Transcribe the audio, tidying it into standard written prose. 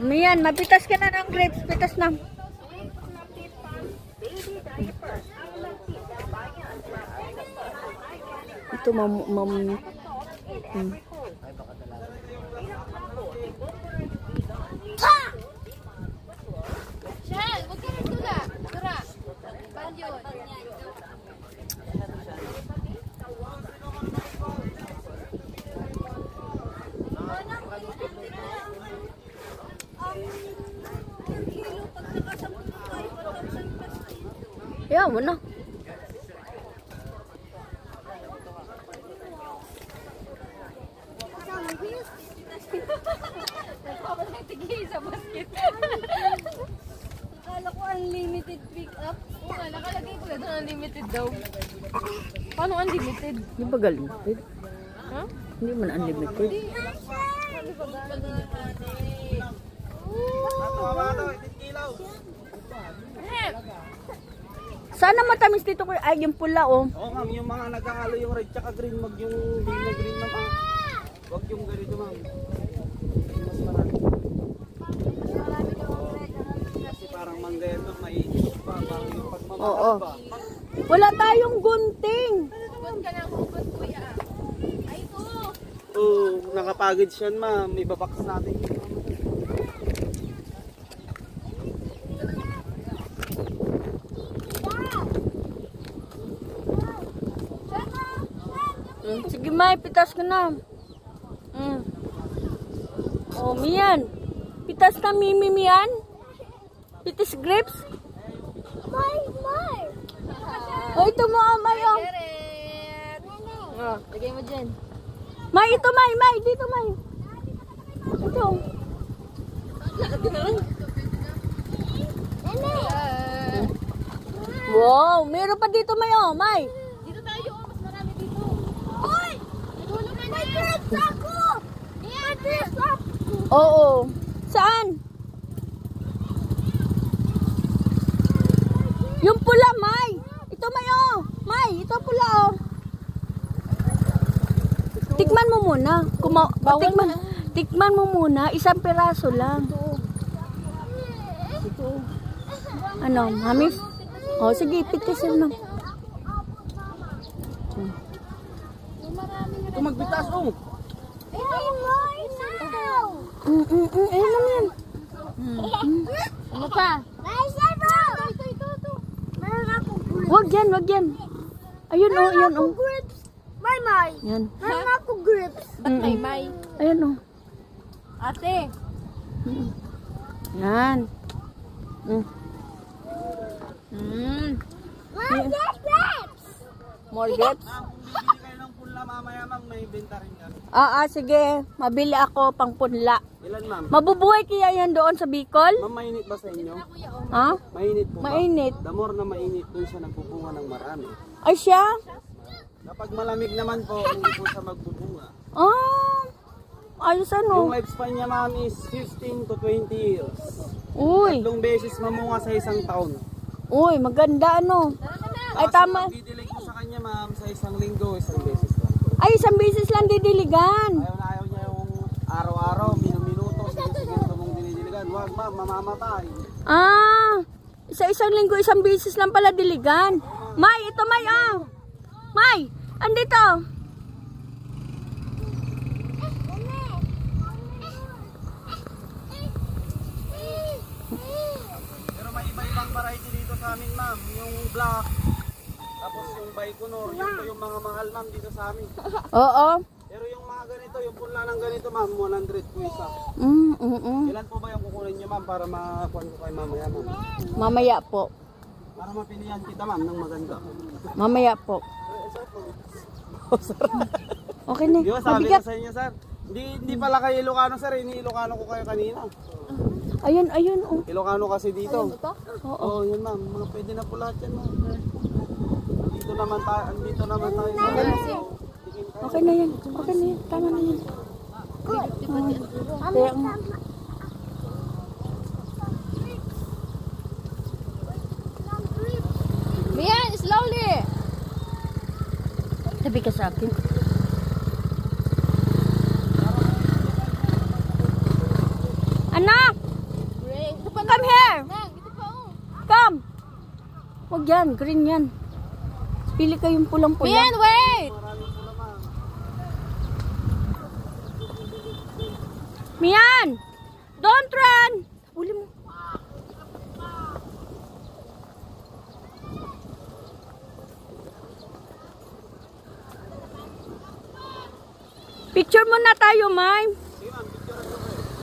Mian, mapitas ka na ng grapes. Pitas na. Ito, ya, mana? Akala ko unlimited pick up. Oo nga, nakalagay ko na unlimited daw. Paano unlimited? Hindi ba unlimited? Ha? Hindi man unlimited. Sana matamis dito ko ay yung pula oh. Oo ma'am, yung mga nagkakalo yung red tsaka green, mag yung green na green na ma'am. Huwag yung ganito ma'am. Mas marami. Kasi parang mangga yan ma'am, maiinit pa. Parang yung pagmamahal pa. Wala tayong gunting. Huwag ka ng hugot kuya. Ay ito. Oo, nakapackage yan ma'am. Ibabox natin. Sige, May, pitas ka na. Oh, Mian. Pitas na, Mian. Pitas grapes. May. Oh, ito mo, May. Oh. Lagay mo dyan. May, ito, May. Dito, May. Ito. Wow, meron pa dito, May. Oh, May. Dito tayo, mas marami dito. Hoy! Natulog ka na. May grapes ako! May grapes ako! Oo. Saan? Yung pula, May. Ito, May, oh. May, ito pula, oh. Tikman mo muna. Tikman mo muna. Isang piraso lang. Ito. Ano, Mami? Oh, sige, pitisin mo. Ito magbitas oh. Ayun naman. Ano pa? Wag yan. Ayun, oh, yan, oh. May. Yan. Meron ako grips. Ba't may? Ayun, oh. Ate. Yan. More grapes? Ma'am, kung bibili kayo ng pula mamaya ma'am, may benta rin yan. Sige. Mabili ako pang punla. Ilan ma'am? Mabubuhay kaya yan doon sa Bicol? Ma'am, mainit ba sa inyo? Ha? Mainit po ba? Mainit. The more na mainit, dun siya nagbubunga ng marami. Ay siya? Kapag malamig naman po, hindi po siya magbubunga. Ayos ano? Yung lifespan niya ma'am is 15 to 20 years. Uy. 3 beses mamunga sa isang taon. Uy, maganda ano? Ay tama. Didilig mo sa kanya ma'am sa isang linggo, isang beses lang. Ay, isang beses lang didiligan. Ayaw niya yung araw-araw, minuto, sige-sige mong dinidiligan. Huwag ma'am, mamamatay. Isang linggo, isang beses lang pala diligan. May, ito May, oh. May, andito. Pero may iba-ibang variety dito sa amin ma'am. Yung black, tapos yung Baikonur, yun po yung mga mahal ma'am dito sa amin. Oo. Pero yung mga ganito, yung punla ng ganito ma'am, 100 po isa. Ilan po ba yung kukunin nyo ma'am para makakuha ko kayo mamaya ma'am? Mamaya po. Para mapilihan kita ma'am ng maganda. Mamaya po. Okay na. Di ba sabi ko sa inyo sir? Hindi pala kayo Ilocano sir, ini-Ilocano ko kayo kanina. Ayun, oh. Ilocano kasi dito. Oo. Yun ma'am, mga pwede na po lahat yan ma'am. Andito naman tayo. Okay na yan. Tama na yan. Mian, slowly. Sabi ka sa akin. Anak! Ito pa Come here! Nang, ito pa oh. Come! Huwag yan, green yan. Pili kayong pulang-pula. Mian, wait! Mian! Don't run! Uli mo. Picture muna tayo, May.